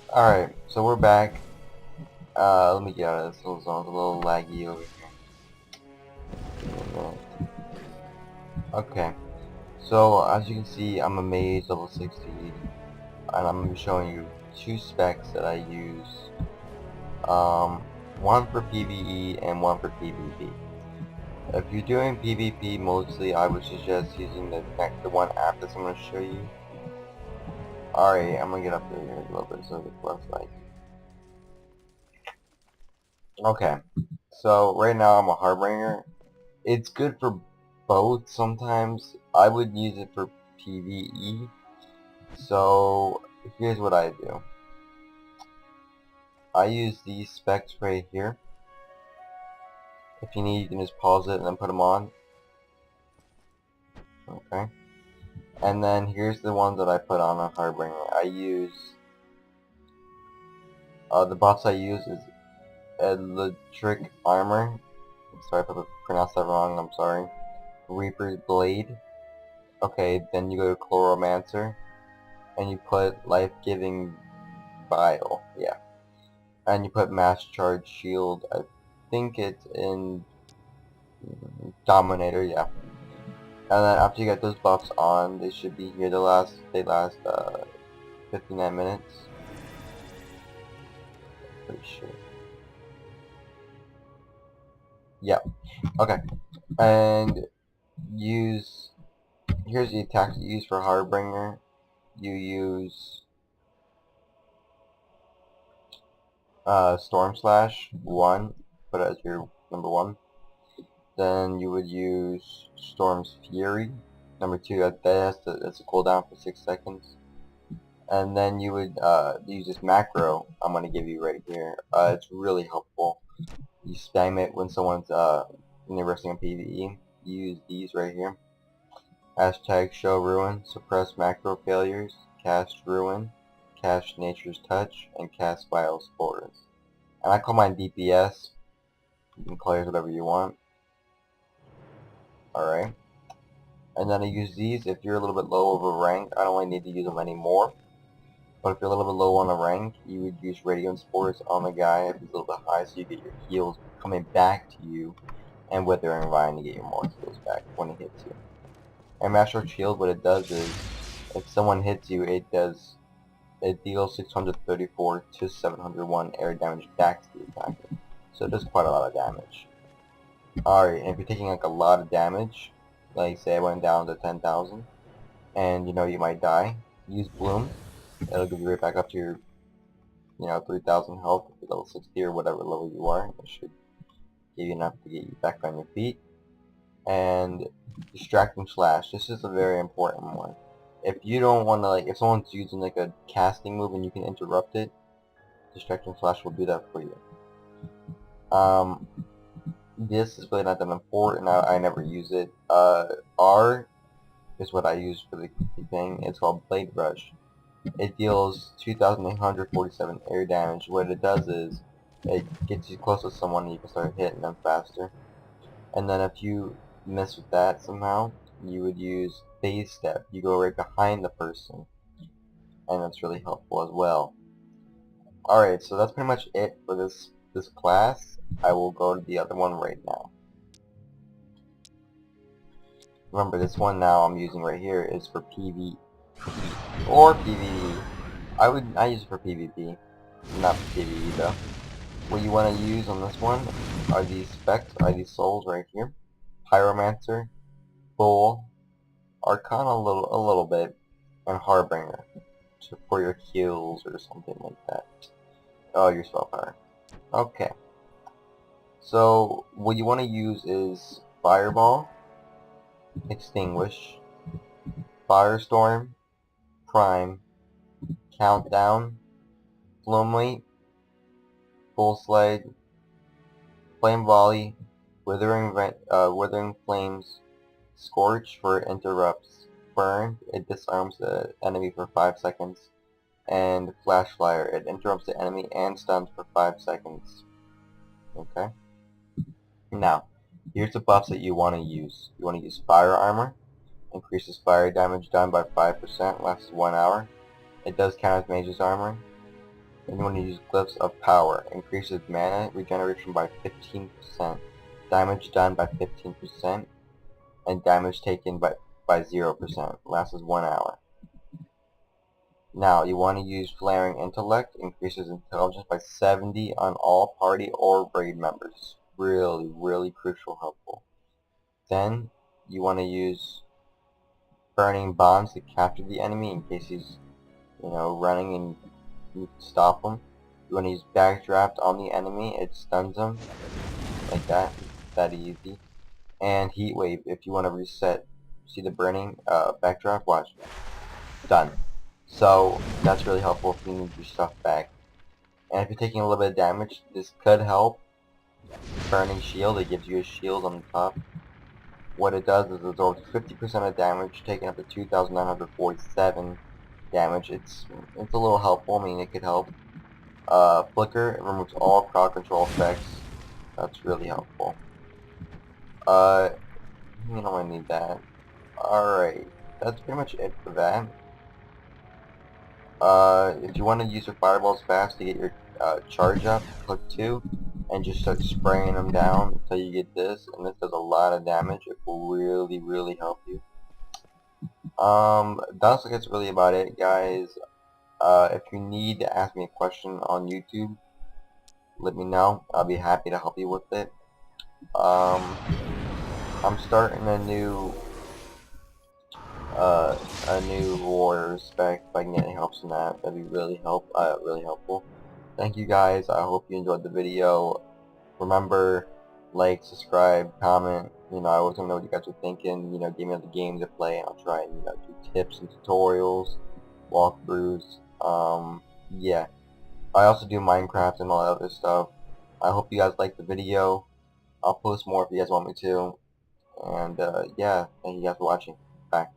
Alright, so we're back. Let me get out of this little zone. It's a little laggy over here. Okay, so as you can see, I'm a mage level 60, and I'm showing you two specs that I use. One for PvE and one for PvP. If you're doing PvP mostly, I would suggest using the one app that I'm going to show you. Alright, I'm going to get up there a little bit so it's less like. Okay, so right now I'm a Harbinger. It's good for both sometimes. I would use it for PvE. So here's what I do. I use these specs right here. If you need, you can just pause it and then put them on. Okay. And then here's the ones that I put on a Harbinger. I use the buffs I use is Electric Armor. Sorry if I pronounced that wrong. I'm sorry. Reaper's Blade. Okay, then you go to Chloromancer, and you put Life-Giving Vial. Yeah. And you put Mass Charge Shield. I think it's in Dominator, yeah. And then after you get those buffs on, they should be here. They last 59 minutes. Pretty sure. Yeah. Okay. And here's the attacks you use for Harbinger. You use Storm Slash 1, put it as your number 1. Then you would use Storm's Fury, number 2. That's a cooldown for 6 seconds. And then you would use this macro I'm going to give you right here. It's really helpful. You spam it when someone's when you're resting on PvE. You use these right here. Hashtag Show Ruin, suppress macro failures, cast Ruin, cast Nature's Touch, and cast Vile Spores. And I call mine DPS. You can call yours whatever you want. Alright. And then I use these if you're a little bit low of a rank. I don't really need to use them anymore. But if you're a little bit low on a rank, you would use Radiant Spores on the guy if he's a little bit high, so you get your heals coming back to you, and Withering Vine to get your more heals back when he hits you. And Master Shield, what it does is, if someone hits you, it deals 634 to 701 air damage back to the attacker. So it does quite a lot of damage. Alright, and if you're taking like a lot of damage, like say I went down to 10,000, and you know you might die, use Bloom. It'll give you right back up to your 3,000 health if you're level 60 or whatever level you are. It should give you enough to get you back on your feet. And Distracting Slash. This is a very important one. If you don't want to, if someone's using like a casting move and you can interrupt it, Distracting Slash will do that for you. This is really not that important. I never use it. R is what I use for the thing. It's called Blade Rush. It deals 2,847 air damage. What it does is, it gets you close to someone and you can start hitting them faster. And then if you miss with that somehow, you would use Phase Step. You go right behind the person. And that's really helpful as well. Alright, so that's pretty much it for this class. I will go to the other one right now. Remember, this one now I'm using right here is for PvE or PvE. I use it for PvP, not for PvE though. What you want to use on this one are these specs, these souls right here. Pyromancer, Bull, Arcana a little bit, and Harbinger for your heals or something like that. Oh, your spell power. Okay. So what you want to use is Fireball, Extinguish, Firestorm, Prime, Countdown, Flumelight, Full Slide, Flame Volley, Withering Flames, Scorch for interrupts, Burn, it disarms the enemy for 5 seconds, and Flash Flyer, it interrupts the enemy and stuns for 5 seconds. Okay? Now, here's the buffs that you want to use. You want to use Fire Armor, increases fire damage done by 5%, lasts 1 hour. It does count as Mage's Armor. And you want to use Glyphs of Power. Increases mana regeneration by 15%, damage done by 15%, and damage taken by 0%. Lasts 1 hour. Now, you want to use Flaring Intellect. Increases intelligence by 70 on all party or raid members. Really, really crucial, helpful. Then, you want to use Burning Bombs to capture the enemy in case he's, running and you can stop him. You want to use Backdraft on the enemy. It stuns him. Like that. That easy. And Heat Wave if you want to reset. See the burning? Backdraft? Watch. Done. So, that's really helpful if you need your stuff back. And if you're taking a little bit of damage, this could help. Burning Shield, it gives you a shield on the top. What it does is it absorbs 50% of damage, taking up to 2,947 damage. It's a little helpful. I mean, it could help. Flicker, it removes all crowd control effects. That's really helpful. I need that. Alright, that's pretty much it for that. If you want to use your fireballs fast to get your charge up, click 2, and just start spraying them down until you get this, and this does a lot of damage. It will really, really help you. That's really about it, guys. If you need to ask me a question on YouTube, let me know. I'll be happy to help you with it. I'm starting a new warrior spec. If I can get any help from that, that'd be really helpful. Thank you guys. I hope you enjoyed the video. Remember, like, subscribe, comment. I always want to know what you guys are thinking. Give me other games to play. I'll try and do tips and tutorials, walkthroughs. Yeah. I also do Minecraft and all that other stuff. I hope you guys liked the video. I'll post more if you guys want me to. And yeah, thank you guys for watching. Bye.